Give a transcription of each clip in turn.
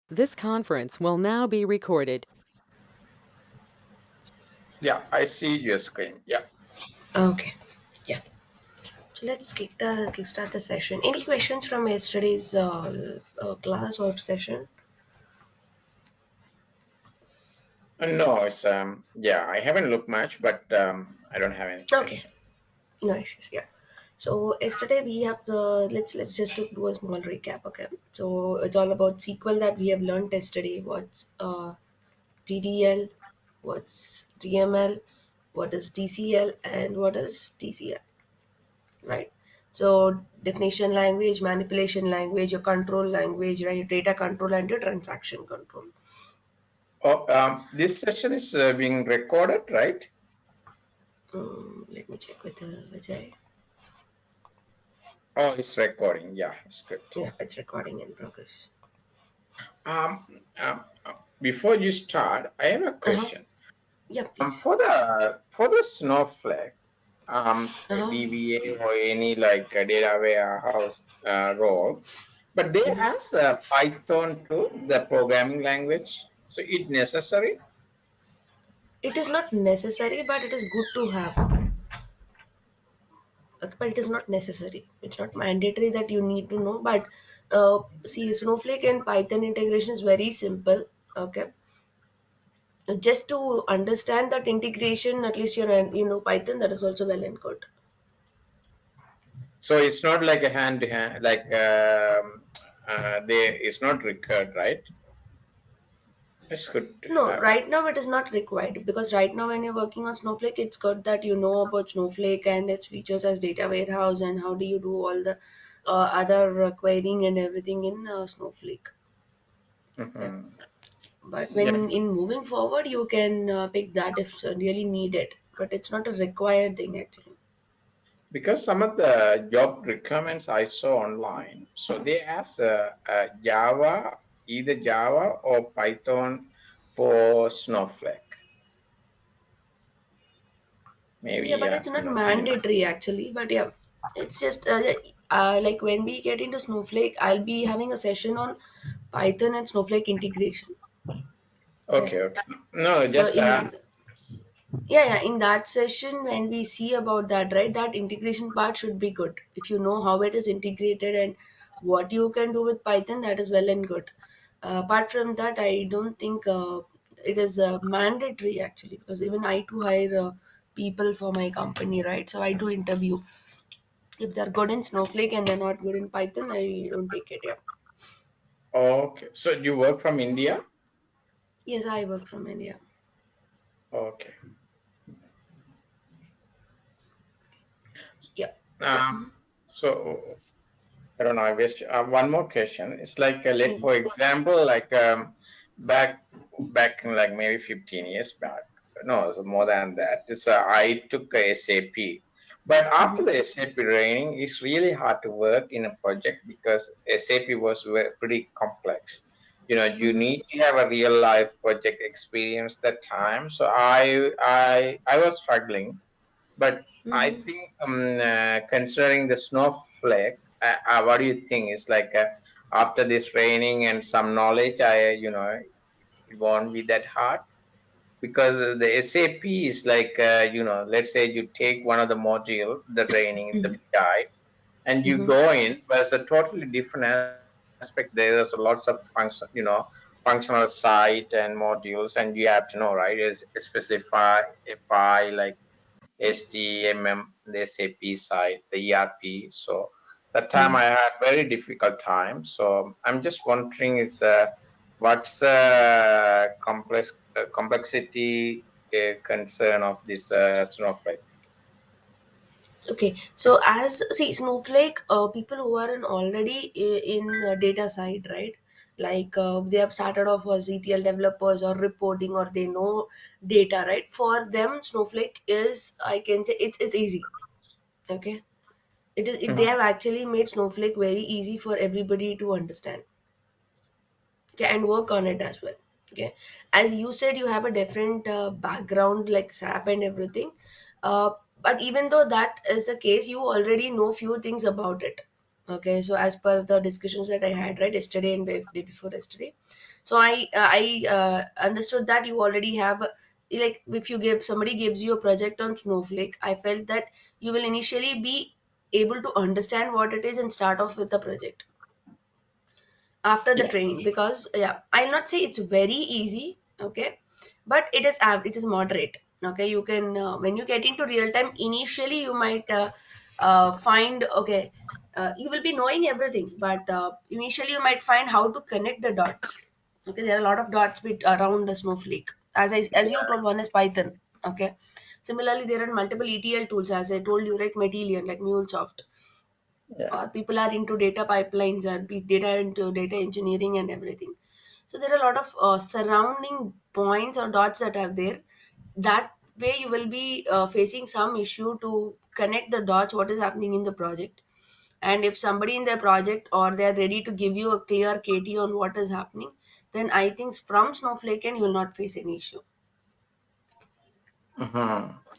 This conference will now be recorded. Yeah, I see your screen. Yeah. Okay. Yeah. So let's kickstart the session. Any questions from yesterday's class or session? No, it's yeah, I haven't looked much, but I don't have any Okay. question. No issues. Yeah. So yesterday we have let's just do a small recap. Okay. So it's all about SQL that we have learned yesterday. What's DDL, what's DML, what is DCL, and what is TCL. Right? So definition language, manipulation language, your control language, right? Your data control and your transaction control. Oh, this session is being recorded, right? Let me check with Vijay. Oh, it's recording. Yeah, it's good. Yeah, it's recording in progress. Before you start, I have a Uh-huh. question. Yeah, please. For the Snowflake, Uh-huh. DBA or any like data warehouse role, but they Mhm. has Python too, the programming language. So it necessary. It is not necessary, but it is good to have. But it is not necessary. It's not mandatory that you need to know. But see, Snowflake and Python integration is very simple. Okay, just to understand that integration, at least you know Python. That is also well and good. So it's not like a hand to hand, like they it's not required, right? It's good to No, have. right now it is not required because right now when you're working on Snowflake, it's good that you know about Snowflake and its features as data warehouse and how do you do all the other querying and everything in Snowflake. Yeah. Hmm. But Yeah, when in moving forward, you can pick that if really needed, but it's not a required thing actually. because some of the job requirements I saw online, so they ask Java, either Java or Python for Snowflake. Yeah, Maybe but it's not no. mandatory actually. But yeah, it's just like when we get into Snowflake, I'll be having a session on Python and Snowflake integration. Okay. Okay, okay. No, So just in yeah, in that session when we see about that, right, that integration part should be good. If you know how it is integrated and what you can do with Python, that is well and good. Apart from that, I don't think it is mandatory actually because even I too hire people for my company, right? So I do interview. If they're good in Snowflake and they're not good in Python, I don't take it. Yeah. okay. So you work from India? Yes, I work from India. Okay. Yeah. Um, so I don't know. I wish one more question. It's like, let Mm-hmm. for example, like back in like maybe 15 years back. No, it's more than that. It's I took a SAP, but after the SAP training, it's really hard to work in a project because SAP was pretty complex. You Mm-hmm. need to have a real life project experience that time. So I was struggling, but I Mm-hmm. think considering the Snowflake, what do you think? It's like after this training and some knowledge, it won't be that hard because the SAP is like let's say you take one of the module, the training, the guide, and you Mm-hmm. go in, but it's a totally different aspect. There's lots of functional site and modules, and you have to know, right? Is specify a file like HTML, the SAP side, the ERP. So that time Mm-hmm. I had very difficult time. So I'm just wondering is what's the complexity concern of this Snowflake? Okay, so as see Snowflake, people who are in already in data side, right? Like they have started off as ETL developers or reporting, or they know data, right? For them, Snowflake is, I can say, it's easy. Okay, they Mhm. have actually made Snowflake very easy for everybody to understand. Okay, and work on it as well. Okay, as you said, you have a different background like SAP and everything. uh, but even though that is the case, you already know few things about it. Okay, so as per the discussions that I had right yesterday and day before yesterday, so I understood that you already have like if you give somebody gives you a project on Snowflake, I felt that you will initially be able to understand what it is and start off with the project after the Yeah. training, because yeah, I'll not say it's very easy, okay, but it is moderate. Okay, you can when you get into real time initially you might find, okay, you will be knowing everything, but initially you might find how to connect the dots. Okay, there are a lot of dots around the Snowflake, as you told, one is Python. Okay, similarly there are multiple ETL tools, as I told you, right? Matillion, like MuleSoft, Yeah. or people are into data pipelines or data into data engineering and everything. So there are a lot of surrounding points or dots that are there. That way you will be facing some issue to connect the dots what is happening in the project. And if somebody in their project or they are ready to give you a clear KT on what is happening, then I think from Snowflake and you will not face any issue.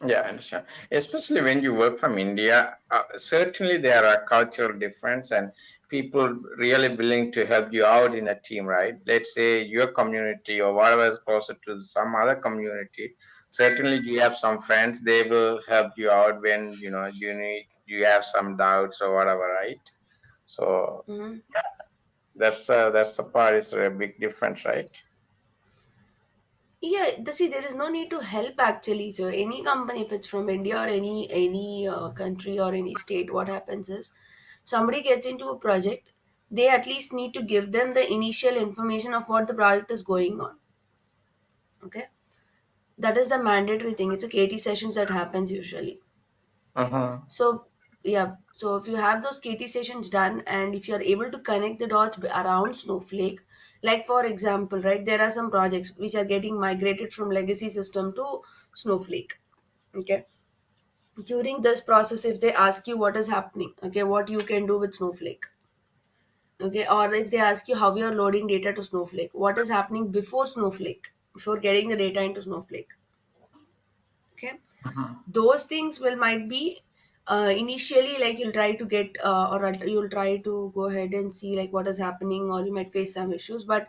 Yeah, I understand. Especially when you work from India, certainly there are cultural difference and people really willing to help you out in a team, right? Let's say your community or whatever is closer to some other community. Certainly, you have some friends; they will help you out when you have some doubts or whatever, right? So Mhm. that's the part is a big difference, right? Yeah, see, there is no need to help actually. So any company, if it's from India or any country or any state, what happens is somebody gets into a project, they at least need to give them the initial information of what the project is going on. Okay, that is the mandatory thing. It's a KT sessions that happens usually. Uh-huh. So yeah, so if you have those KT sessions done and if you are able to connect the dots around Snowflake, like for example, right, there are some projects which are getting migrated from legacy system to Snowflake. Okay. During this process, if they ask you what is happening, okay, what you can do with Snowflake, okay, or if they ask you how you are loading data to Snowflake, what is happening before Snowflake, before getting the data into Snowflake, okay, Uh-huh. those things will might be initially like you'll try to get you'll try to go ahead and see like what is happening, or you might face some issues, but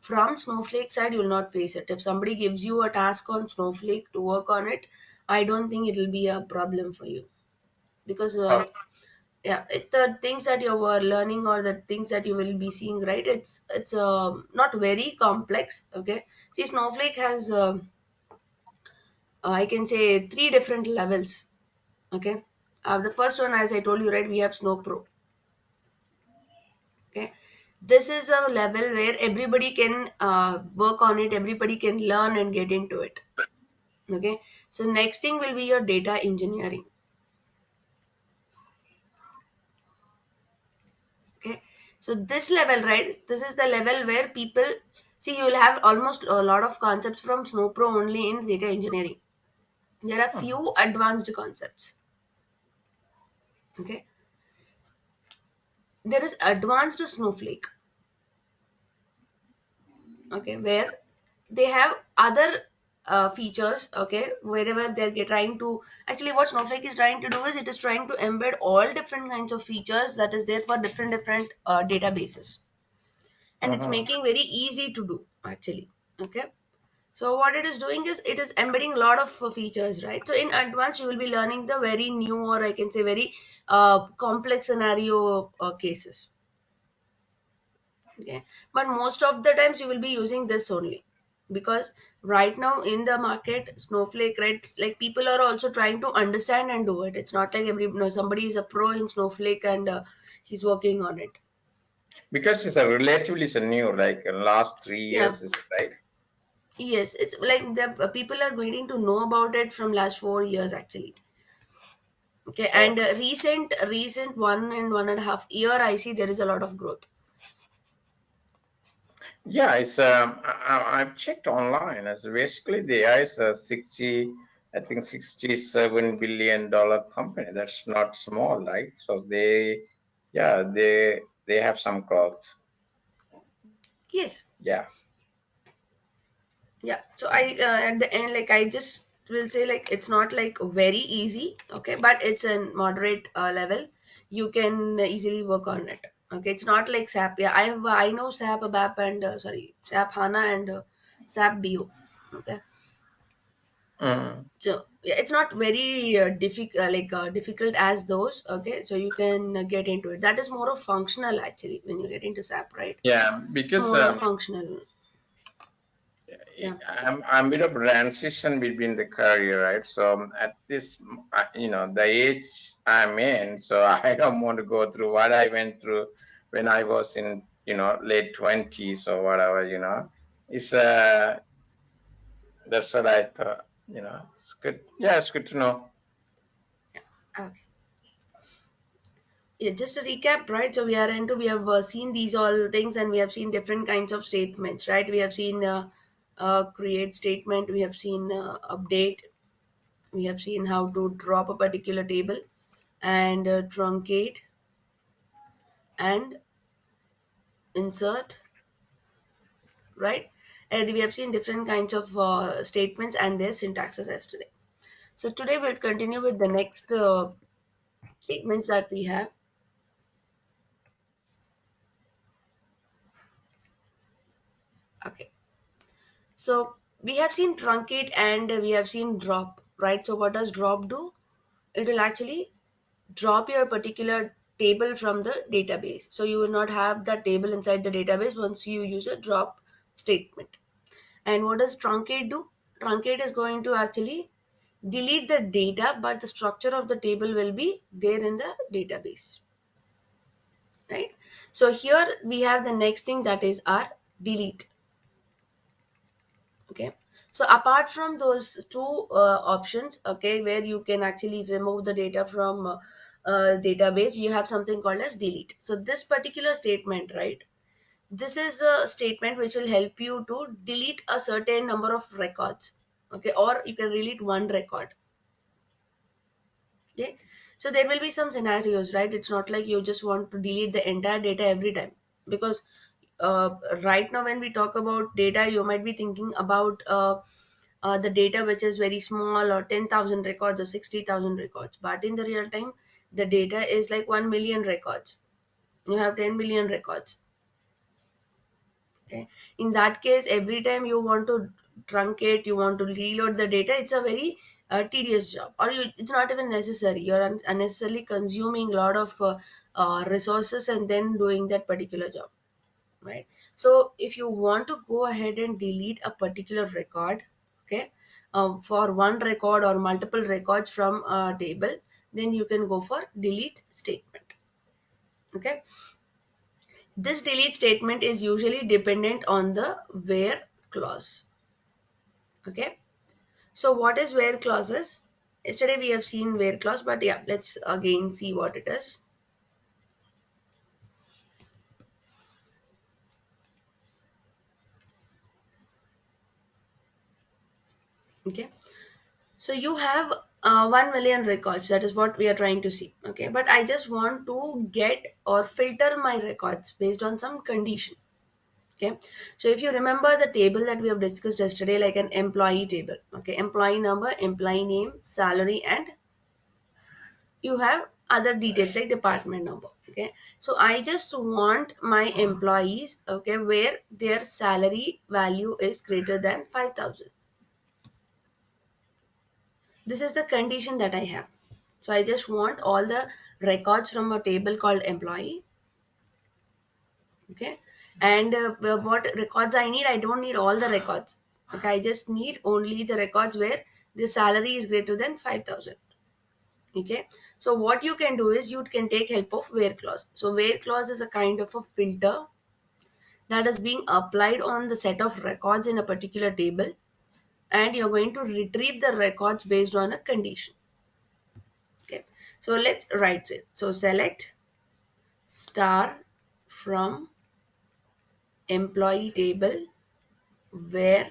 from Snowflake side you will not face it. If somebody gives you a task on Snowflake to work on it, I don't think it will be a problem for you, because yeah, the things that you were learning or the things that you will be seeing, right, it's not very complex. Okay, see, Snowflake has I can say three different levels. Okay, the first one, as I told you, right, we have Snow Pro. Okay, this is a level where everybody can work on it, everybody can learn and get into it. Okay, so next thing will be your data engineering. Okay, so this level, right, this is the level where people see, you will have almost a lot of concepts from Snow Pro only in data engineering. There are Uh-huh. few advanced concepts. Okay, there is advanced Snowflake. Okay, where they have other features. Okay, wherever trying to, actually what Snowflake is trying to do is it is trying to embed all different kinds of features that is there for different databases, and it's Uh-huh. making very easy to do actually. Okay, so what it is doing is it is embedding a lot of features, right? So in advance you will be learning the very new, or I can say very complex scenario cases. Okay, but most of the times you will be using this only, because right now in the market Snowflake, right, like people are also trying to understand and do it. It's not like somebody is a pro in Snowflake and he's working on it. Because it's a relatively it's a new, like last three Yeah, years, is it right? yes, it's like the people are waiting to know about it from last 4 years actually. Okay, Oh, and recent 1 and 1.5 year I see there is a lot of growth. yeah, it's I've checked online. As basically the AI is a 60, I think $67 billion company. That's not small, right? So yeah, they have some growth. Yes. Yeah. Yeah, so I at the end, like I just will say, like it's not like very easy, okay, but it's a moderate level. you can easily work on it. Okay, it's not like SAP. Yeah, I know SAP ABAP and SAP HANA and SAP BO. Okay, Mm. so yeah, it's not very difficult as those. Okay, so you can get into it. That is more of functional actually when you get into SAP, right? Yeah, It's because more of functional. Yeah. I'm a bit of transition between the career, right? So at this, the age I'm in, so I don't want to go through what I went through when I was in, late 20s or whatever, It's that's what I thought, It's good. Yeah, it's good to know. Okay. Yeah, just to recap, right? So we have seen these all things, and we have seen different kinds of statements, right? We have seen create statement, we have seen update, we have seen how to drop a particular table, and truncate and insert, right? And we have seen different kinds of statements and their syntaxes yesterday. So today we'll continue with the next statements that we have. Okay. So we have seen truncate and we have seen drop, right? So what does drop do? It will actually drop your particular table from the database. So you will not have that table inside the database once you use a drop statement. And what does truncate do? Truncate is going to actually delete the data, but the structure of the table will be there in the database, right? So here we have the next thing, that is our delete. Okay, so apart from those two options, okay, where you can actually remove the data from database, you have something called as delete. So this particular statement, right, this is a statement which will help you to delete a certain number of records. Okay, or you can delete one record. Okay, so there will be some scenarios, right? It's not like you just want to delete the entire data every time, because right now when we talk about data, you might be thinking about the data which is very small, or 10,000 records or 60,000 records, but in the real time the data is like 1 million records. You have 10 million records. Okay, in that case, every time you want to truncate, you want to reload the data, it's a very tedious job, or it's not even necessary. You're unnecessarily consuming a lot of resources and then doing that particular job, right? So if you want to go ahead and delete a particular record, okay, for one record or multiple records from a table, then you can go for delete statement. Okay, this delete statement is usually dependent on the where clause. Okay, so what is where clauses? Yesterday we have seen where clause, but yeah, let's again see what it is. Okay, so you have 1 million records. That is what we are trying to see. Okay, but I just want to get or filter my records based on some condition. Okay, so if you remember the table that we have discussed yesterday, like an employee table. Okay, employee number, employee name, salary, and you have other details like department number. Okay, so I just want my employees, okay, where their salary value is greater than 5,000. This is the condition that I have. So I just want all the records from a table called employee. Okay, and what records I need? I don't need all the records. Okay, I just need only the records where the salary is greater than 5,000. Okay, so what you can do is you can take help of where clause. So where clause is a kind of a filter that is being applied on the set of records in a particular table, and you're going to retrieve the records based on a condition. Okay, so let's write it. So select star from employee table where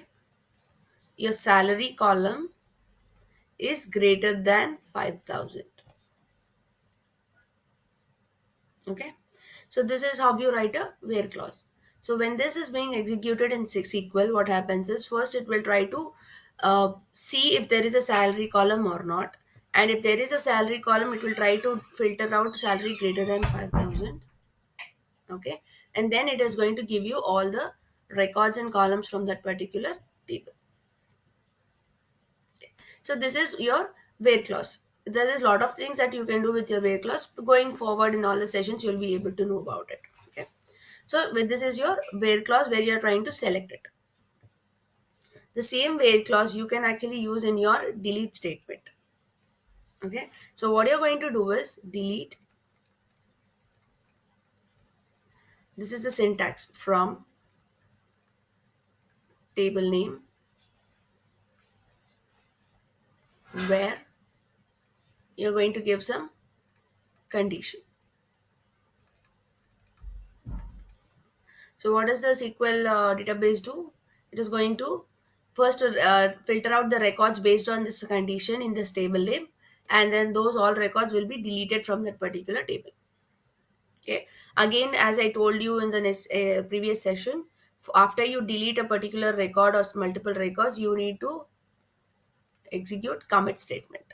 your salary column is greater than 5,000. Okay, so this is how you write a where clause. So when this is being executed in SQL, what happens is first it will try to see if there is a salary column or not. And if there is a salary column, it will try to filter out salary greater than 5,000. Okay, and then it is going to give you all the records and columns from that particular table. So this is your where clause. There is a lot of things that you can do with your where clause. Going forward in all the sessions, you'll be able to know about it. Okay, so with this is your where clause where you are trying to select it. The same where clause you can actually use in your delete statement. Okay, so what you're going to do is delete. This is the syntax from table name where you're going to give some condition. So what does the SQL database do? It is going to first filter out the records based on this condition in this table name, and then those all records will be deleted from that particular table. Okay. Again, as I told you in the next, previous session, after you delete a particular record or multiple records, you need to execute commit statement.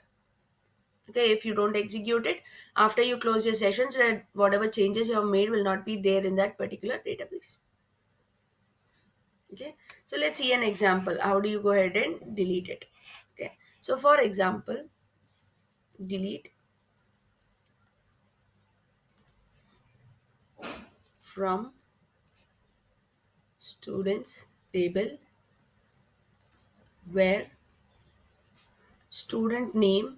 Okay, if you don't execute it after you close your sessions, whatever changes you have made will not be there in that particular database. Okay, so let's see an example. How do you go ahead and delete it? Okay, so for example, delete from students table where student name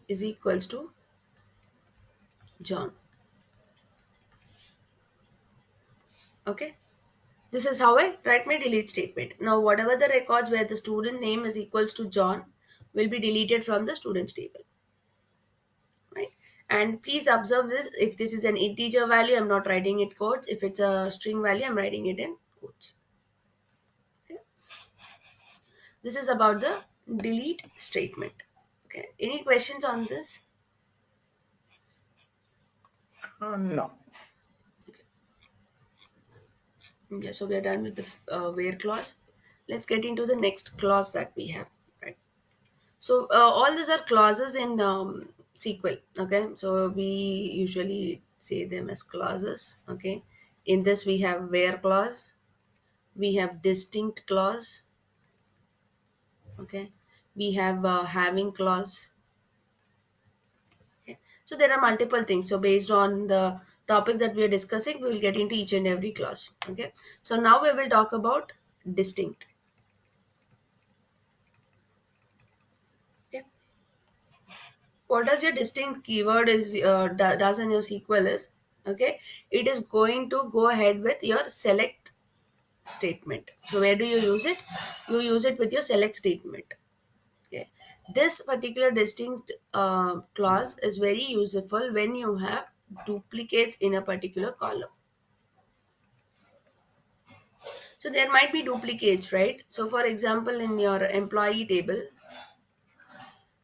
is equals to John. Okay, this is how I write my delete statement. Now whatever the records where the student name is equals to John will be deleted from the students table, right? And please observe this, if this is an integer value, I'm not writing it quotes. If it's a string value, I'm writing it in quotes. Okay, this is about the delete statement. Okay, any questions on this? No. Okay, so we are done with the where clause. Let's get into the next clause that we have, right? So all these are clauses in SQL. Okay, so we usually say them as clauses. Okay, in this we have where clause, we have distinct clause. Okay, we have having clause. Okay, so there are multiple things. So based on the topic that we are discussing, we will get into each and every clause. Okay, so now we will talk about distinct. Okay, what does your distinct keyword is does in your SQL is, okay, it is going to go ahead with your select statement. So where do you use it? You use it with your select statement. Okay, this particular distinct clause is very useful when you have duplicates in a particular column. So there might be duplicates, right? So for example, in your employee table,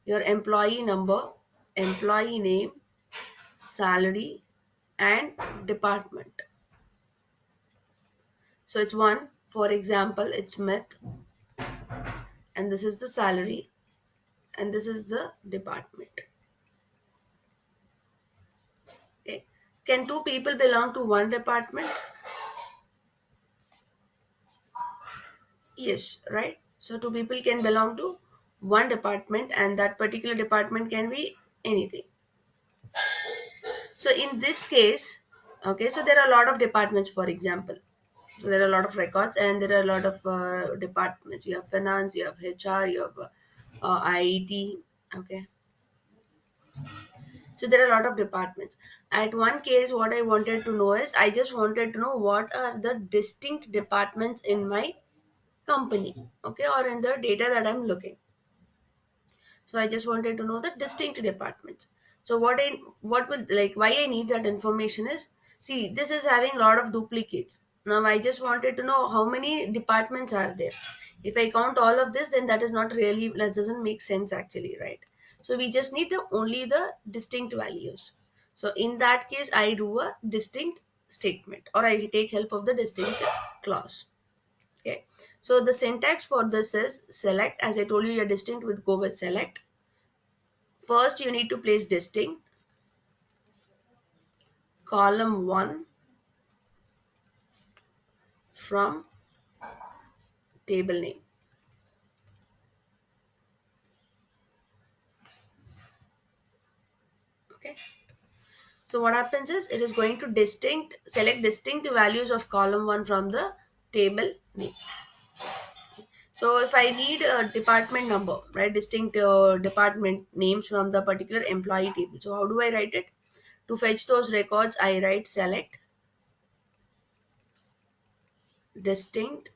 your employee number, employee name, salary, and department. So it's one, for example, it's Smith, and this is the salary, and this is the department. Okay. Can two people belong to one department? Yes, right? So two people can belong to one department, and that particular department can be anything. So in this case, okay, so there are a lot of departments, for example. So there are a lot of records and there are a lot of departments. You have finance, you have HR, you have IET. Okay. So there are a lot of departments. At one case, what I wanted to know is I just wanted to know what are the distinct departments in my company, okay, or in the data that I'm looking. So I just wanted to know the distinct departments. So what will, like, why I need that information is, see, this is having a lot of duplicates. Now I just wanted to know how many departments are there. If I count all of this, then that is not really, that doesn't make sense actually, right? So we just need the only the distinct values. So in that case, I do a distinct statement, or I take help of the distinct clause. Okay, so the syntax for this is select. As I told you, you're distinct with go with select. First, you need to place distinct column 1 from table name. Okay, so what happens is it is going to select distinct values of column 1 from the table name. So if I need a department number, right, distinct department names from the particular employee table. So how do I write it? To fetch those records, I write select distinct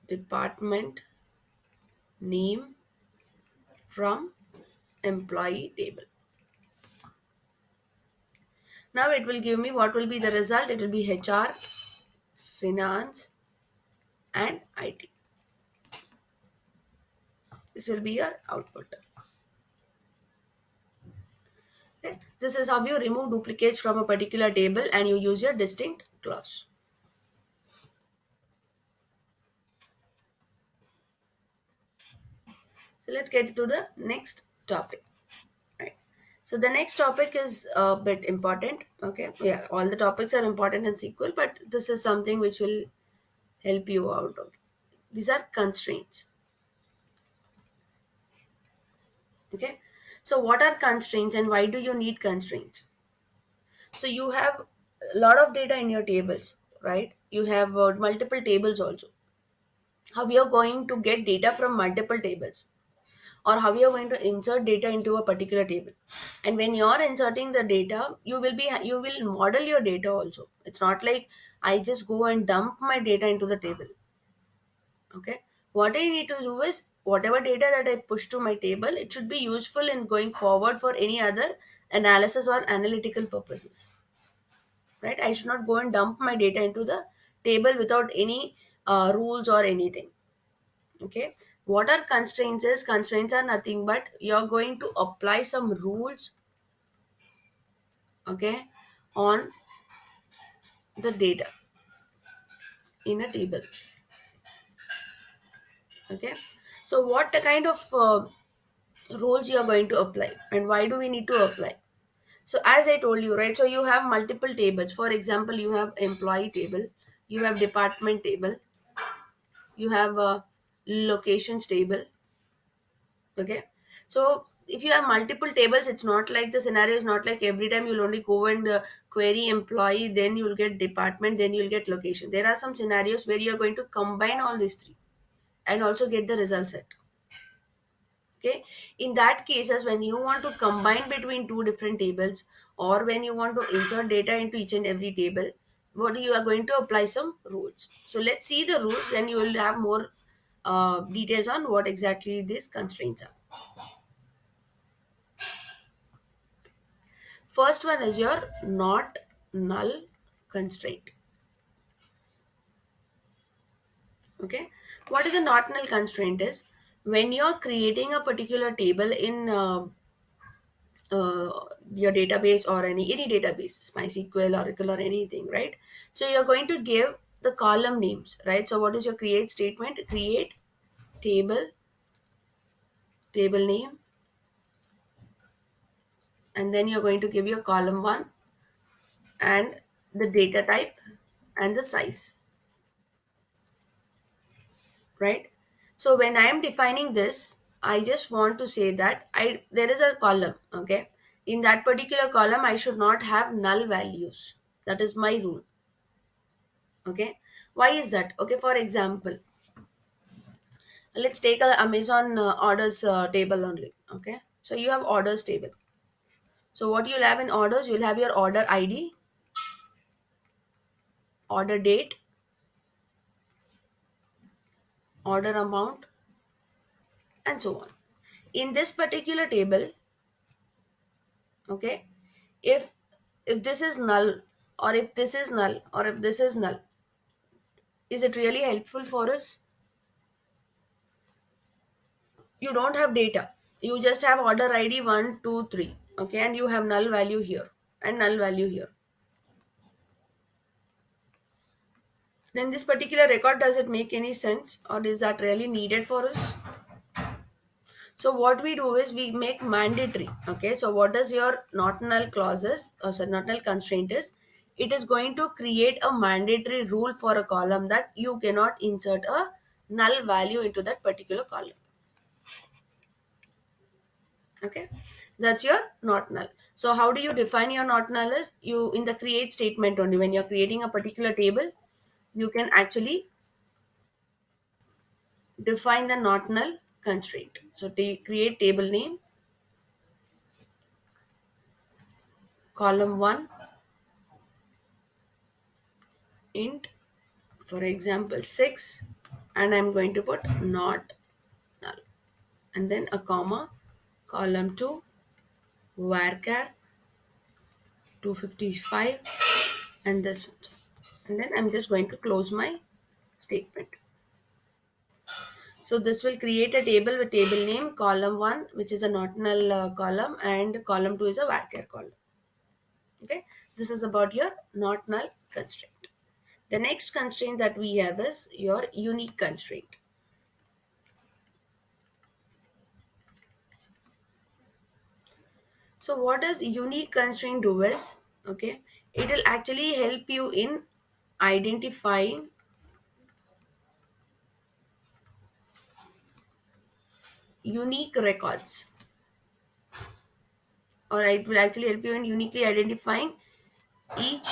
department name from employee table. Now it will give me what will be the result. It will be HR, finance, and IT. This will be your output. Okay. This is how you remove duplicates from a particular table and you use your distinct clause. So let's get to the next topic. Right. So the next topic is a bit important. Okay. Yeah, all the topics are important in SQL, but this is something which will help you out. Okay. These are constraints. Okay. So what are constraints and why do you need constraints? So you have a lot of data in your tables, right? You have multiple tables also. How you are going to get data from multiple tables, or how you are going to insert data into a particular table. And when you are inserting the data, you will model your data also. It's not like I just go and dump my data into the table. Okay, what I need to do is whatever data that I push to my table, it should be useful in going forward for any other analysis or analytical purposes, right? I should not go and dump my data into the table without any rules or anything. Okay, what are constraints is constraints are nothing but you're going to apply some rules, okay, on the data in a table. Okay, so what kind of rules you are going to apply and why do we need to apply? So as I told you, right, so you have multiple tables. For example, you have employee table, you have department table, you have a locations table. Okay, so if you have multiple tables, it's not like the scenario is not like every time you'll only go and query employee, then you'll get department, then you'll get location. There are some scenarios where you're going to combine all these three and also get the result set. Okay, in that cases, when you want to combine between two different tables or when you want to insert data into each and every table, what you are going to apply some rules. So let's see the rules, then you will have more details on what exactly these constraints are. First one is your not null constraint. Okay, what is a not null constraint is when you're creating a particular table in your database or any database, MySQL, Oracle, or anything, right? So you're going to give the column names, right? So what is your create statement? Create table, table name, and then you're going to give your column 1 and the data type and the size, right? So when I am defining this, I just want to say that there is a column, okay? In that particular column, I should not have null values. That is my rule. Okay, why is that? Okay, for example, let's take a Amazon orders table only. Okay, so you have orders table. So what you'll have in orders, you'll have your order ID, order date, order amount, and so on. In this particular table, okay, if this is null, or if this is null, or if this is null, is it really helpful for us? You don't have data, you just have order ID 1 2 3, okay, and you have null value here and null value here. then this particular record, does it make any sense, or is that really needed for us? So what we do is we make mandatory. Okay, so what does your not null clauses, or sorry, not null constraint is? It is going to create a mandatory rule for a column that you cannot insert a null value into that particular column. Okay, that's your not null. So how do you define your not null? Is you in the create statement only, when you're creating a particular table, you can actually define the not null constraint. So create table name column 1 int, for example 6, and I'm going to put not null, and then a comma, column 2 varchar 255, and this one, and then I'm just going to close my statement. So this will create a table with table name column 1, which is a not null column, and column 2 is a varchar column. Okay, this is about your not null constraint. The next constraint that we have is your unique constraint. So what does unique constraint do is, okay, it will actually help you in identifying unique records, or it will actually help you in uniquely identifying each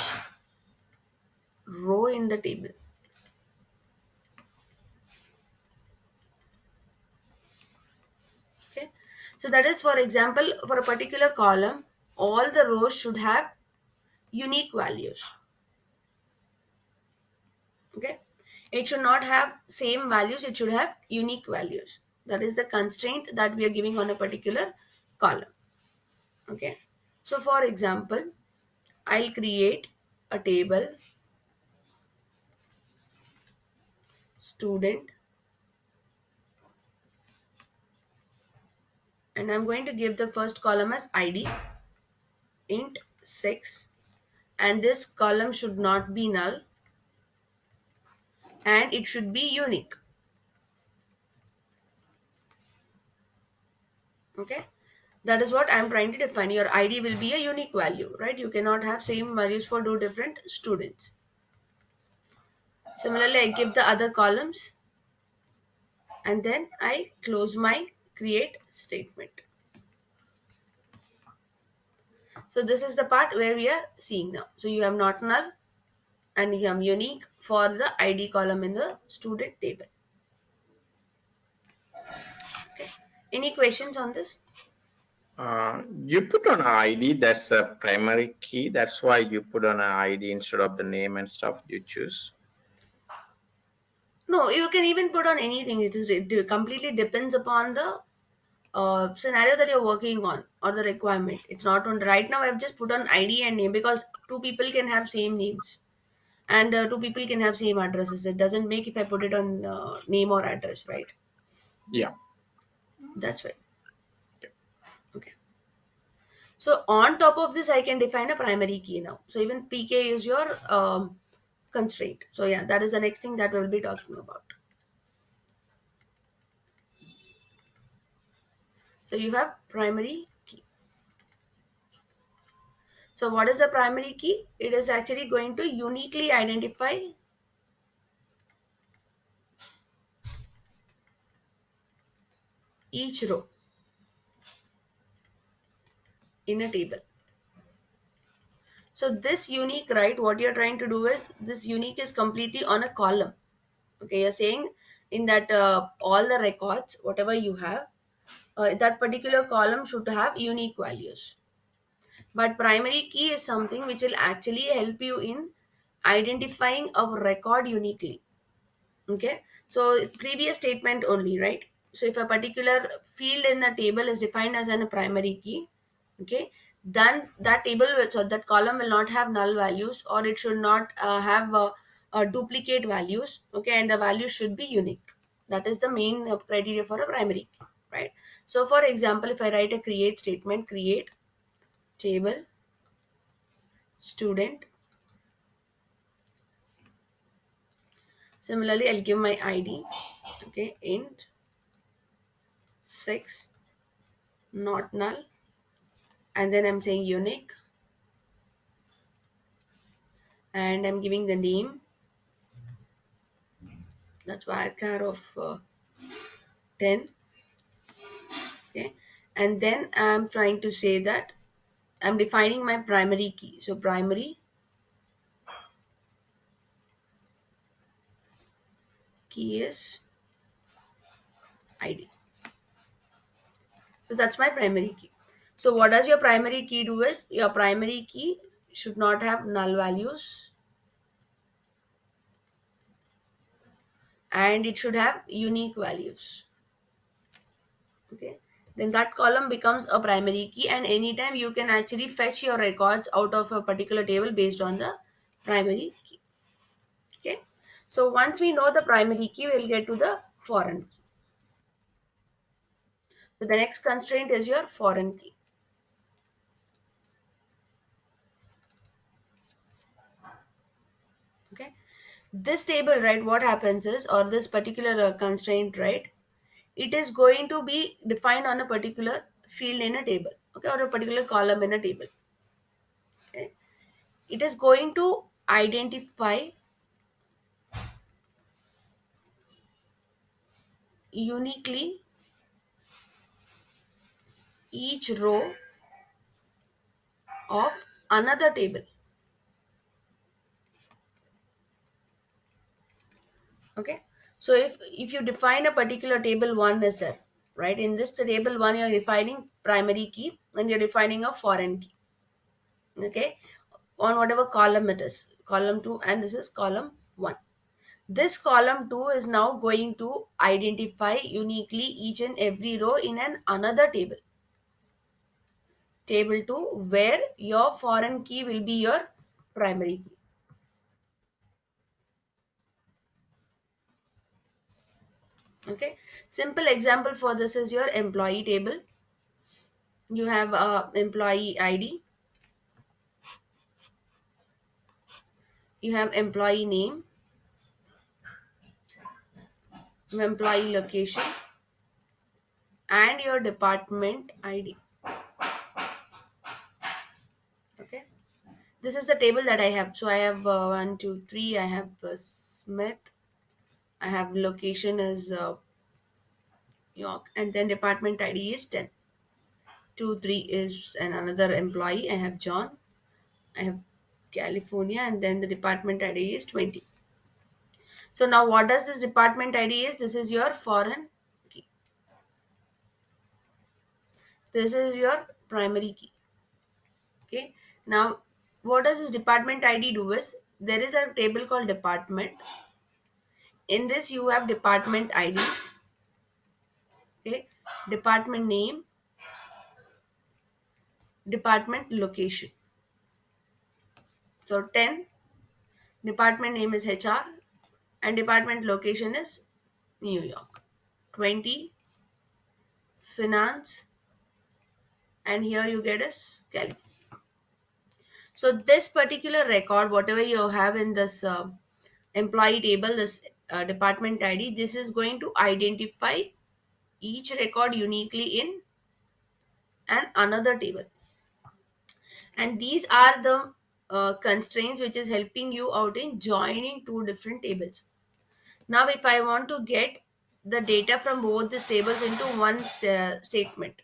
row in the table. Okay, so that is, for example, for a particular column, all the rows should have unique values. Okay, it should not have same values, it should have unique values. That is the constraint that we are giving on a particular column. Okay, so for example, I'll create a table student, and I'm going to give the first column as id int 6, and this column should not be null and it should be unique. Okay, that is what I'm trying to define. Your id will be a unique value, right? You cannot have same values for two different students. Similarly, I give the other columns, and then I close my create statement. So this is the part where we are seeing now. So you have not null and you have unique for the id column in the student table. Okay, any questions on this? You put on ID, that's a primary key. That's why you put on an ID instead of the name and stuff you choose. No, you can even put on anything. It completely depends upon the scenario that you're working on or the requirement. It's not on right now. I've just put on ID and name because two people can have same names, and two people can have same addresses. It doesn't make if I put it on name or address, right? Yeah. That's right. Okay. So on top of this, I can define a primary key now. So even PK is your constraint. So yeah, that is the next thing that we'll be talking about. So you have primary key. So what is the primary key? It is actually going to uniquely identify each row in a table. So this unique, right, what you're trying to do is this unique is completely on a column. Okay, you're saying in that all the records, whatever you have, that particular column should have unique values. But primary key is something which will actually help you in identifying a record uniquely. Okay, so previous statement only, right? So if a particular field in the table is defined as a primary key, okay, then that table so that column will not have null values, or it should not have duplicate values. Okay, and the value should be unique. That is the main criteria for a primary key, right? So for example, if I write a create statement, create table student, Similarly, I'll give my ID, okay, int 6 not null, and then I'm saying unique, and I'm giving the name, that's varchar of 10, okay, and then I'm trying to say that I'm defining my primary key. So primary key is ID. So that's my primary key. So what does your primary key do is, your primary key should not have null values, and it should have unique values. Okay, then that column becomes a primary key, and anytime you can actually fetch your records out of a particular table based on the primary key. Okay, so once we know the primary key, we'll get to the foreign key. So the next constraint is your foreign key. Okay, this table, right, what happens is, or this particular constraint, right, it is going to be defined on a particular field in a table, okay, or a particular column in a table. Okay, it is going to identify uniquely each row of another table. Okay, so if you define a particular table 1 is there, right, in this table 1 you're defining primary key and you're defining a foreign key, okay, on whatever column it is, column 2, and this is column 1. This column 2 is now going to identify uniquely each and every row in an another table, table 2, where your foreign key will be your primary key. Okay, simple example for this is your employee table. You have employee ID, you have employee name, employee location, and your department ID. Okay, this is the table that I have. So I have 1 2 3, I have Smith, I have location is York, and then department ID is 10. 2 3 is another employee, I have John, I have California, and then the department ID is 20. So now what does this department ID is? This is your foreign key. This is your primary key. Okay, now what does this department ID do is, there is a table called department. In this you have department IDs, okay, department name, department location. So 10, department name is HR, and department location is New York. 20, finance, and here you get is California. So this particular record, whatever you have in this employee table, this department ID, this is going to identify each record uniquely in an another table. And these are the constraints which is helping you out in joining two different tables. Now if I want to get the data from both these tables into one statement,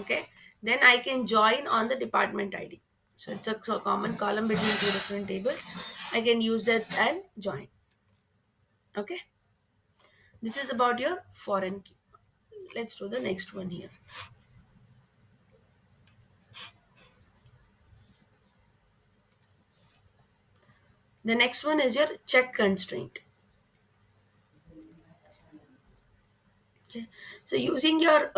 okay, then I can join on the department ID. So it's a common column between two different tables. I can use that and join. Okay, this is about your foreign key. Let's do the next one here. The next one is your check constraint. Okay, so using your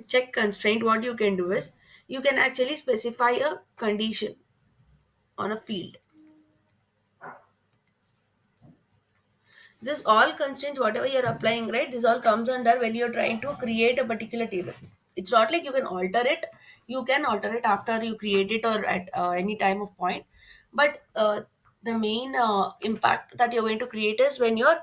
check constraint, what you can do is, you can actually specify a condition on a field. This all constraints, whatever you're applying, right, this all comes under when you're trying to create a particular table. It's not like you can alter it. You can alter it after you create it or at any time of point. But the main impact that you're going to create is when you're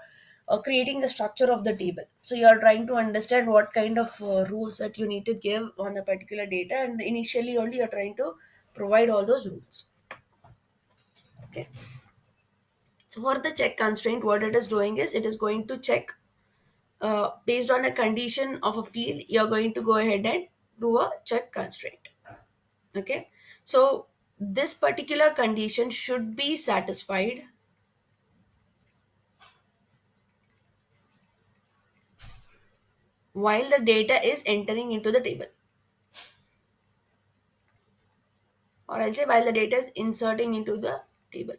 creating the structure of the table. So you're trying to understand what kind of rules that you need to give on a particular data, and initially only you're trying to provide all those rules. Okay. So for the check constraint, what it is doing is it is going to check based on a condition of a field. You're going to go ahead and do a check constraint. Okay. So this particular condition should be satisfied while the data is entering into the table, or I'll say while the data is inserting into the table.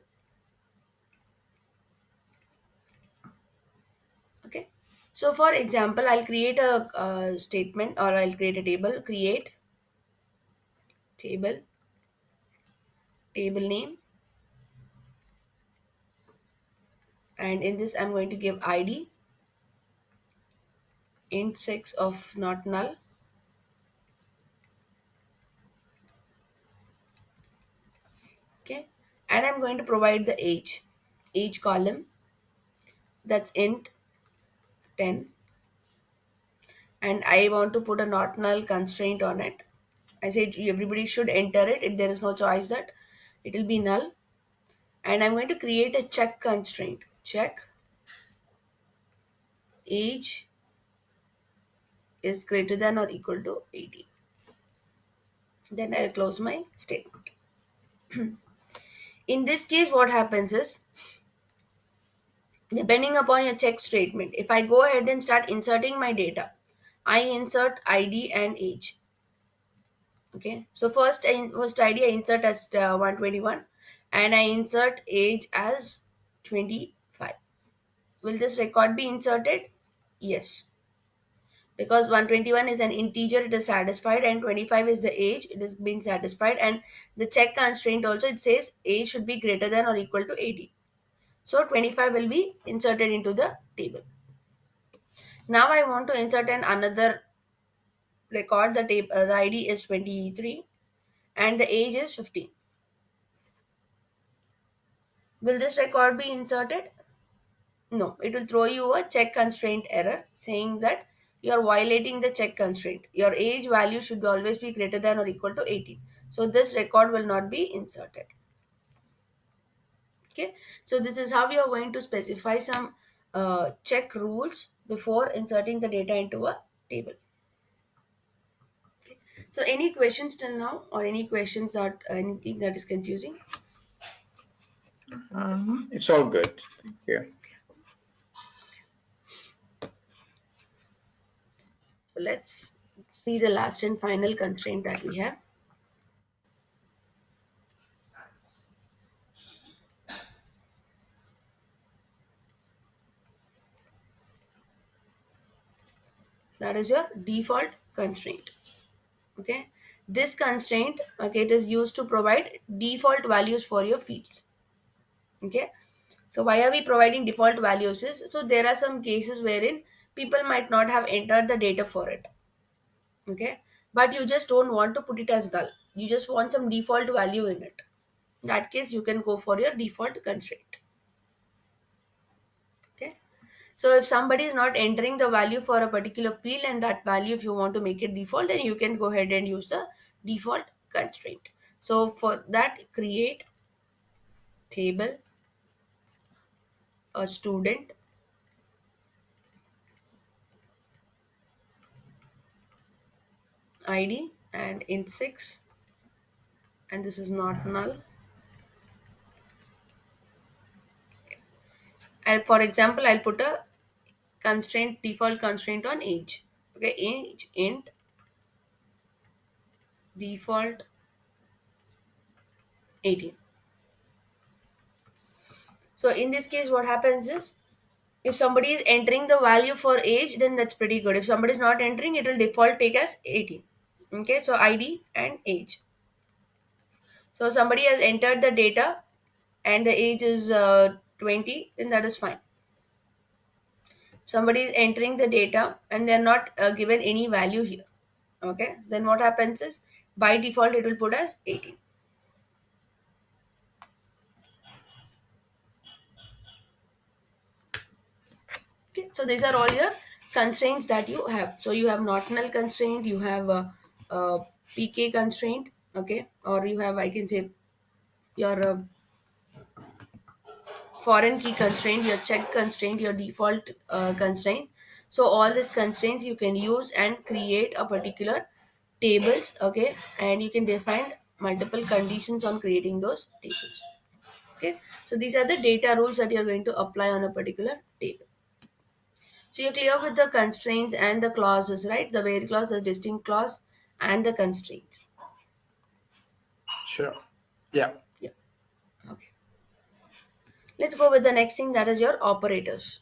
Okay. So for example, I'll create a statement, or I'll create a table, create table, table name, and in this I'm going to give ID, int 6 of not null, okay, and I'm going to provide the age column, that's int 10, and I want to put a not null constraint on it. I said everybody should enter it. If there is no choice, that it will be null. And I'm going to create a check constraint. Check age is greater than or equal to 80. Then I'll close my statement. In this case, what happens is, depending upon your check statement, if I go ahead and start inserting my data, I insert ID and age. Okay, so first ID I insert as 121, and I insert age as 25. Will this record be inserted? Yes, because 121 is an integer, it is satisfied, and 25 is the age, it is being satisfied, and the check constraint also, it says age should be greater than or equal to 80. So 25 will be inserted into the table. Now I want to insert another record. The ID is 23 and the age is 15. Will this record be inserted? No, it will throw you a check constraint error saying that you are violating the check constraint. Your age value should always be greater than or equal to 18. So this record will not be inserted. Okay, so this is how you are going to specify some check rules before inserting the data into a table. Okay. So any questions till now, or any questions or anything that is confusing? It's all good. Thank you. So let's see the last and final constraint that we have. That is your default constraint. Okay, this constraint, okay, it is used to provide default values for your fields. Okay, so why are we providing default values is, so there are some cases wherein people might not have entered the data for it. Okay, but you just don't want to put it as null, you just want some default value in it. In that case, you can go for your default constraint. Okay, so if somebody is not entering the value for a particular field, and that value, if you want to make it default, then you can go ahead and use the default constraint. So for that, create table a student ID and int 6, and this is not null. And for example, I'll put a constraint, default constraint on age. Okay, age int default 18. So in this case, what happens is, if somebody is entering the value for age, then that's pretty good. If somebody is not entering, it will default take as 18. Okay, so ID and age. So somebody has entered the data and the age is 20, then that is fine. Somebody is entering the data and they're not given any value here. Okay, then what happens is, by default it will put as 18. So these are all your constraints that you have. So you have Nortonal constraint, you have a PK constraint, okay, or you have, I can say, your foreign key constraint, your check constraint, your default constraint. So all these constraints you can use and create a particular tables, okay, and you can define multiple conditions on creating those tables. Okay, so these are the data rules that you're going to apply on a particular table. So you're clear with the constraints and the clauses, right? The where clause, the distinct clause, and the constraints. Sure. Yeah. Yeah. Okay. Let's go with the next thing, that is your operators.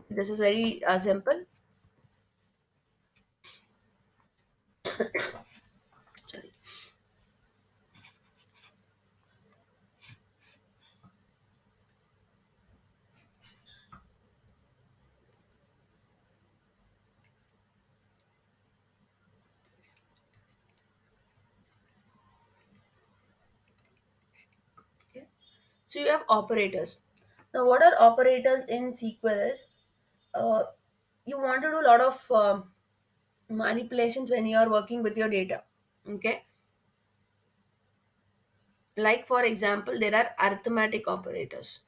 This is very simple. Sorry. Okay. So you have operators. Now, what are operators in SQL is uh, you want to do a lot of manipulations when you are working with your data. Okay. Like for example, there are arithmetic operators.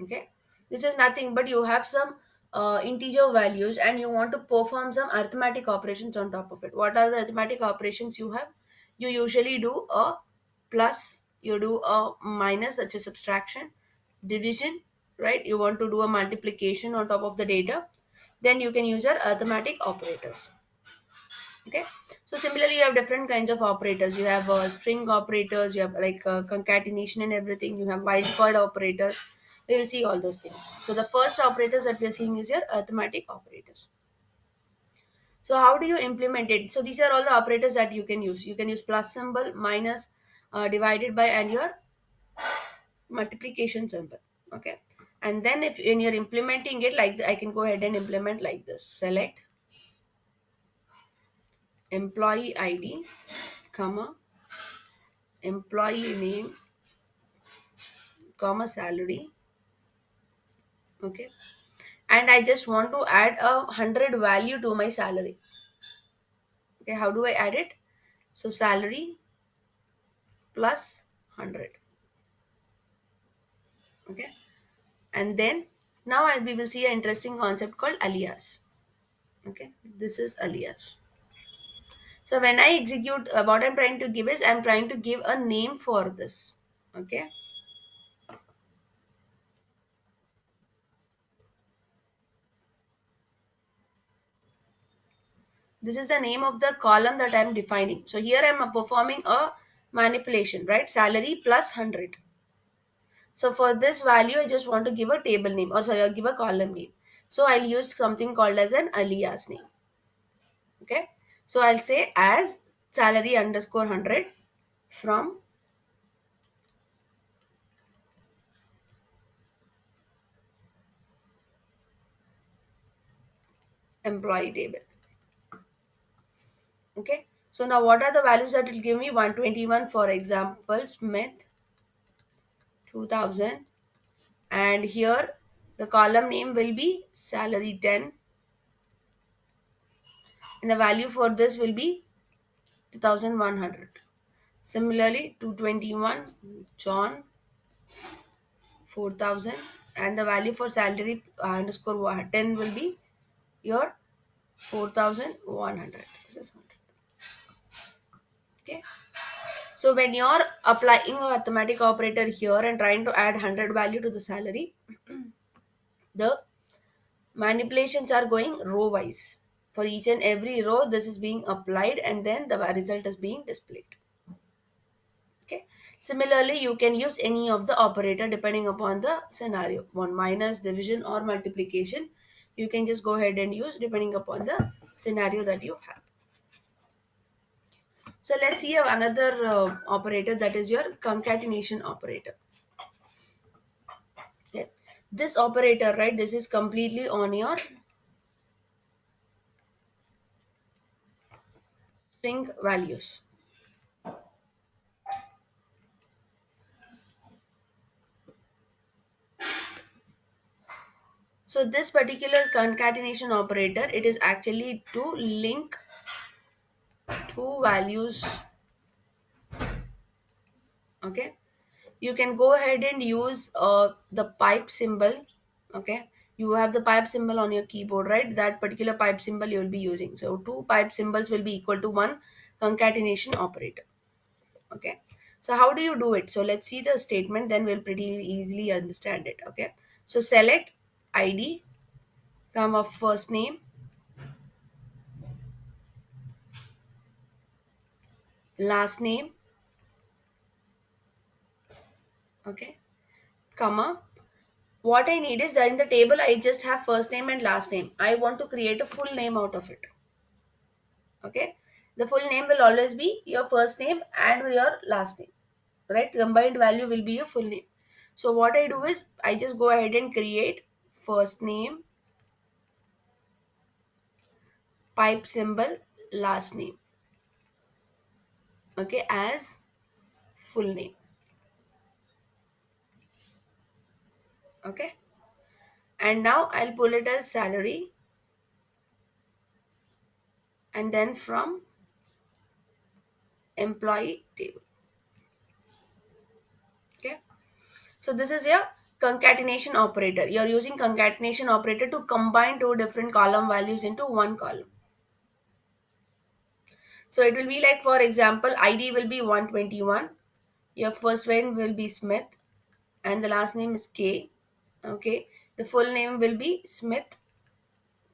Okay, this is nothing but you have some integer values and you want to perform some arithmetic operations on top of it. What are the arithmetic operations you have? You usually do a plus, you do a minus, such as subtraction, division, right? You want to do a multiplication on top of the data, then you can use your arithmetic operators. Okay, so similarly you have different kinds of operators. You have string operators, you have like concatenation and everything, you have wildcard operators. We will see all those things. So the first operators that we are seeing is your arithmetic operators. So how do you implement it? So these are all the operators that you can use. You can use plus symbol, minus, divided by, and your multiplication symbol. Okay, and then if when you're implementing it like I can go ahead and implement like this: select employee ID, comma, employee name, comma, salary. Okay, and I just want to add 100 value to my salary. Okay, how do I add it? So salary plus 100. Okay, and then now we will see an interesting concept called alias. Okay, this is alias. So when I execute, what I'm trying to give is I'm trying to give a name for this. Okay, this is the name of the column that I'm defining. So here I'm performing a manipulation, right? Salary plus 100. So for this value, I just want to give a table name, or sorry, I'll give a column name. So I'll use something called as an alias name. Okay. So I'll say as salary underscore 100 from employee table. Okay. So now what are the values that will give me? 121, for example, Smith 2000. And here the column name will be salary 10. And the value for this will be 2100. Similarly, 221, John 4000, and the value for salary underscore 10 will be your 4100. This is 100. Okay, so when you're applying a arithmetic operator here and trying to add 100 value to the salary, the manipulations are going row wise. For each and every row this is being applied and then the result is being displayed. Okay, similarly you can use any of the operator depending upon the scenario. One minus, division, or multiplication, you can just go ahead and use depending upon the scenario that you have. So let's see another operator, that is your concatenation operator. Okay, this operator, right, this is completely on your string values. So this particular concatenation operator, it is actually to link two values. Okay, you can go ahead and use the pipe symbol. Okay, you have the pipe symbol on your keyboard, right? That particular pipe symbol you will be using. So two pipe symbols will be equal to one concatenation operator. Okay, so how do you do it? So let's see the statement, then we'll pretty easily understand it. Okay, so select id, comma first name, last name. Okay, comma, what I need is that in the table I just have first name and last name. I want to create a full name out of it. Okay, the full name will always be your first name and your last name, right? Combined value will be your full name. So what I do is I just go ahead and create first name, pipe symbol, last name, okay, as full name. Okay, and now I'll pull it as salary, and then from employee table. Okay, so this is your concatenation operator. You're using concatenation operator to combine two different column values into one column. So it will be like, for example, ID will be 121, your first name will be Smith, and the last name is K. Okay, the full name will be Smith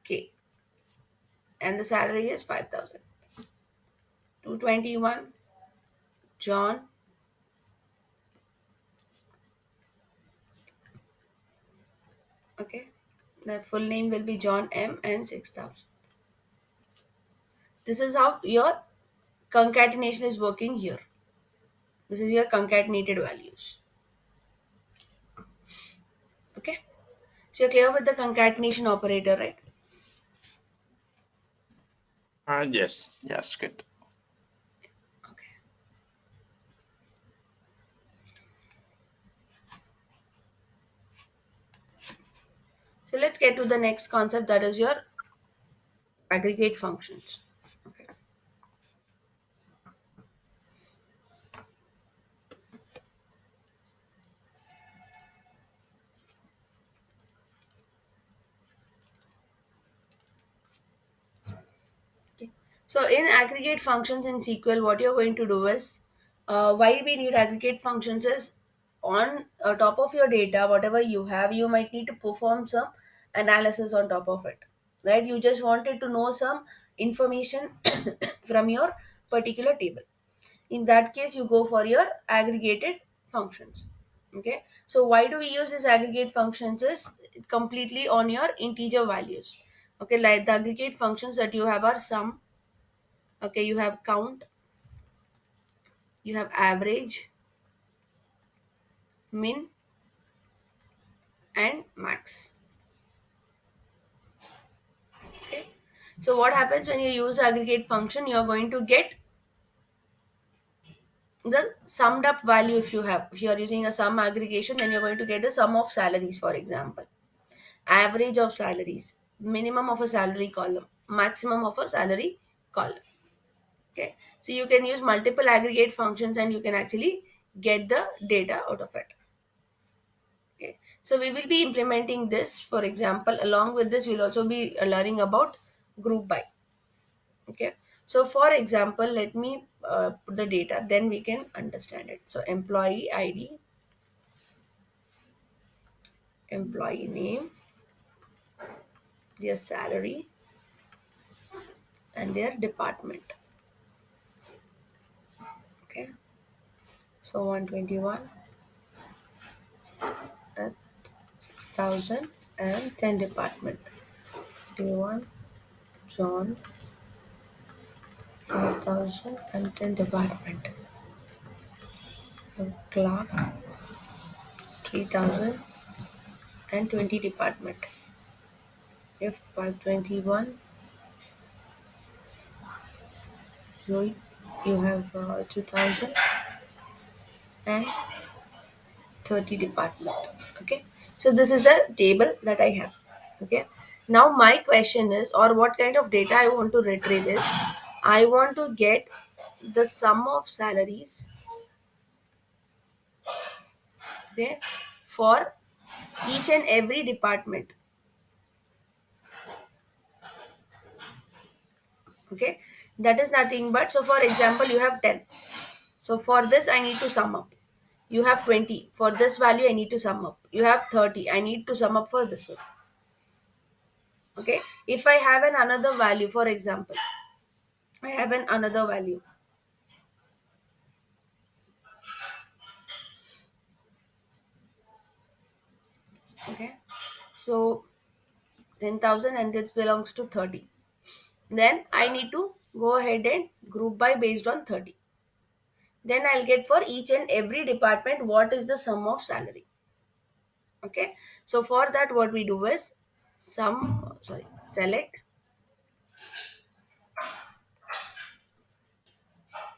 K, and the salary is 5,000. 221 John, okay, the full name will be John M, and 6,000. This is how your concatenation is working here. This is your concatenated values. Okay, so you're clear with the concatenation operator, right? Yes, good. Okay, so let's get to the next concept, that is your aggregate functions. Okay, okay. So in aggregate functions in SQL, what you're going to do is, why we need aggregate functions is, on top of your data, whatever you have, you might need to perform some analysis on top of it, right? You just wanted to know some information from your particular table. In that case, you go for your aggregated functions. Okay, so why do we use this aggregate functions is completely on your integer values. Okay, like the aggregate functions that you have are sum, okay, you have count, you have average, min, and max. Okay, so what happens when you use aggregate function, you're going to get the summed up value. If you have, if you are using a sum aggregation, then you're going to get the sum of salaries, for example, average of salaries, minimum of a salary column, maximum of a salary column. Okay, so you can use multiple aggregate functions and you can actually get the data out of it. Okay, so we will be implementing this. For example, along with this, we'll also be learning about group by. Okay, so for example, let me put the data, then we can understand it. So employee ID, employee name, their salary, and their department. Okay, so 121 at 6,000 and 10 department. Day1 John, 5,000 and 10 department. Clark, 3,000 and 20 department. If 521, Rohit, you have 2,000 and 30 department. Okay, so this is the table that I have. Okay. Now my question is, or what kind of data I want to retrieve is, I want to get the sum of salaries, okay, for each and every department. Okay, that is nothing but, so for example, you have 10. So for this, I need to sum up. You have 20. For this value, I need to sum up. You have 30. I need to sum up for this one. Okay. If I have an another value, for example, I have an another value. Okay. So 10,000 and this belongs to 30. Then I need to go ahead and group by based on 30. Then I'll get for each and every department what is the sum of salary. Okay. So for that, what we do is select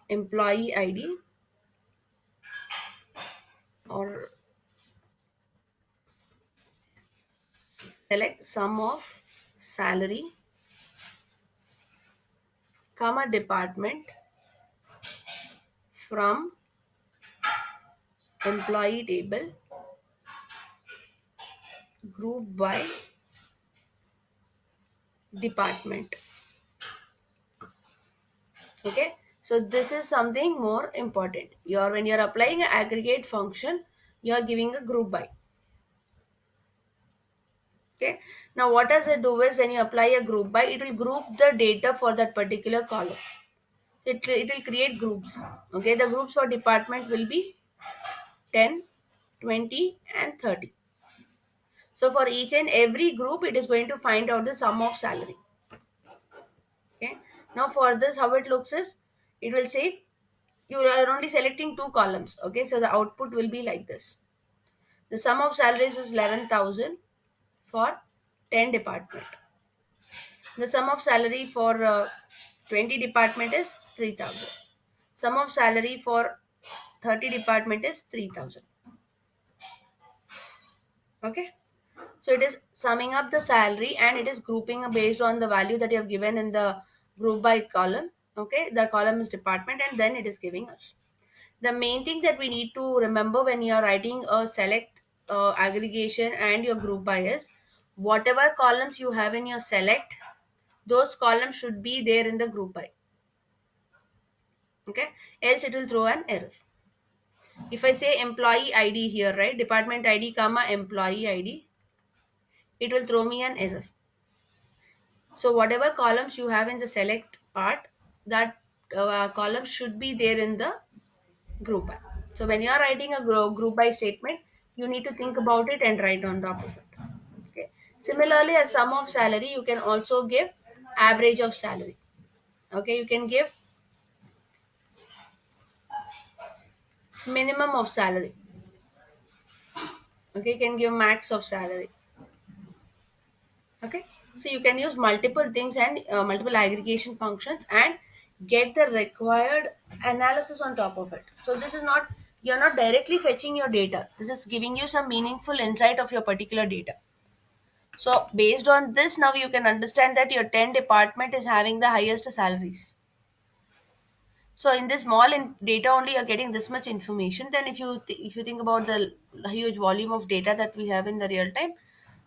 employee ID, or select sum of salary, comma department from employee table, group by department. Okay, so this is something more important. When you're applying an aggregate function, you're giving a group by. Okay, now what does it do is, when you apply a group by, it will group the data for that particular column. It will create groups. Okay, the groups for department will be 10, 20 and 30. So for each and every group, it is going to find out the sum of salary. Okay, now for this, how it looks is, it will say you are only selecting two columns. Okay, so the output will be like this. The sum of salaries is 11,000 for 10 department. The sum of salary for 20 department is 3,000. Sum of salary for 30 department is 3,000. Okay, so it is summing up the salary and it is grouping based on the value that you have given in the group by column. Okay, the column is department and then it is giving us. The main thing that we need to remember when you are writing a select, aggregation and your group by is, whatever columns you have in your select, those columns should be there in the group by. Okay, else it will throw an error. If I say employee ID here, right, department ID comma employee ID, it will throw me an error. So whatever columns you have in the select part, that column should be there in the group by. So when you are writing a group by statement, you need to think about it and write on top of it. Okay. Similarly, as sum of salary, you can also give average of salary. Okay, you can give minimum of salary. Okay, you can give max of salary. Okay, so you can use multiple things and multiple aggregation functions and get the required analysis on top of it. So this is not, you're not directly fetching your data. This is giving you some meaningful insight of your particular data. So based on this, now you can understand that your 10 department is having the highest salaries. So in this small data only you're getting this much information. Then if you think about the huge volume of data that we have in the real time,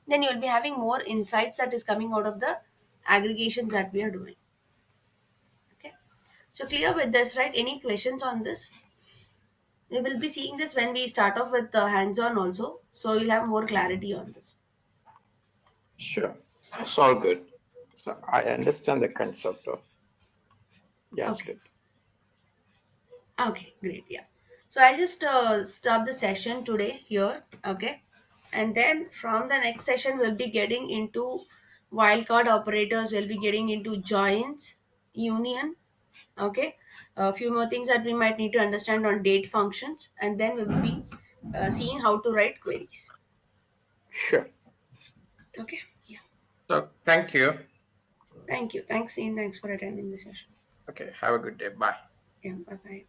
then you'll be having more insights that is coming out of the aggregations that we are doing. Okay, so clear with this, right? Any questions on this? We will be seeing this when we start off with the hands-on also, so you'll have more clarity on this. Sure. It's all good. So I understand the concept of, yeah, it's Okay. good. Okay, great. Yeah. So I'll just stop the session today here. Okay. And then from the next session, we'll be getting into wildcard operators. We'll be getting into joins, union. Okay. A few more things that we might need to understand on date functions. And then we'll be seeing how to write queries. Sure. Okay. Yeah. So thank you. Thank you. Thanks, Ian. Thanks for attending the session. Okay, have a good day. Bye. Yeah. Bye bye.